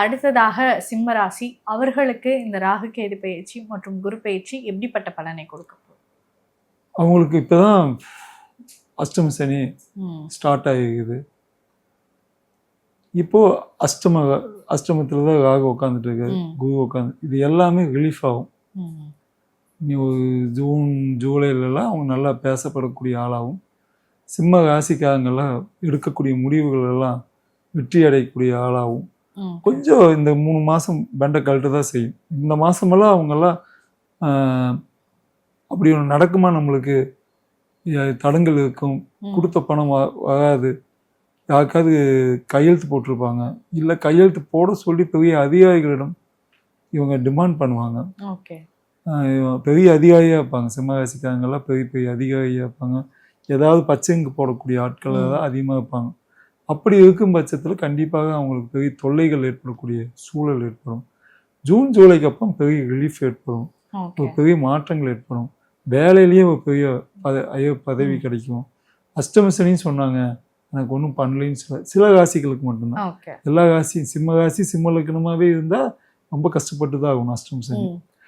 அடுத்ததாக சிம்ம ராசி அவர்களுக்கு இந்த ராகு கேது பயிற்சி மற்றும் குரு பயிற்சி எப்படிப்பட்ட பலனை கொடுக்க போகுது? அவங்களுக்கு இப்பதான் அஷ்டம சனி ஸ்டார்ட் ஆகிருக்குது. இப்போ அஷ்டமத்துல தான் ராகு உட்காந்துட்டு இருக்காரு, குரு உட்காந்து. இது எல்லாமே ரிலீஃப் ஆகும். நீ ஒரு ஜூன் ஜூலைலலாம் அவங்க நல்லா பேசப்படக்கூடிய ஆளாகும். சிம்ம ராசிக்காரங்கெல்லாம் எடுக்கக்கூடிய முடிவுகள் எல்லாம் வெற்றி அடையக்கூடிய ஆளாகும். கொஞ்சம் இந்த 3 மாதம் பெண்டை கழட்டு தான் செய்யும். இந்த மாதமெல்லாம் அவங்கெல்லாம் அப்படி ஒன்று நடக்குமா, நம்மளுக்கு தடங்கள் இருக்கும், கொடுத்த பணம் வராது, யாருக்காவது கையெழுத்து போட்டிருப்பாங்க, இல்லை கையெழுத்து போட சொல்லி பெரிய அதிகாரிகளிடம் இவங்க டிமாண்ட் பண்ணுவாங்க. பெரிய அதிகாரியாக இருப்பாங்க சிம்மராசிக்காரங்கெல்லாம், பெரிய பெரிய அதிகாரியாக இருப்பாங்க. ஏதாவது பச்சைங்கு போடக்கூடிய ஆட்கள் தான் அதிகமாக இருப்பாங்க. அப்படி இருக்கும் பட்சத்தில் கண்டிப்பாக அவங்களுக்கு பெரிய தொல்லைகள் ஏற்படக்கூடிய சூழல் ஏற்படும். ஜூன் ஜூலைக்கு அப்புறம் பெரிய ரிலீஃப் ஏற்படும், ஒரு பெரிய மாற்றங்கள் ஏற்படும். வேலையிலேயே ஒரு பெரிய பதவி கிடைக்கும். அஷ்டம சனின்னு சொன்னாங்க, எனக்கு ஒன்றும் பண்ணலைன்னு சில ராசிகளுக்கு மட்டும்தான். எல்லா ராசியும் சிம்ம ராசி சிம்ம லக்னமாகவே இருந்தால் ரொம்ப கஷ்டப்பட்டு தான் ஆகணும் அஷ்டம சனி.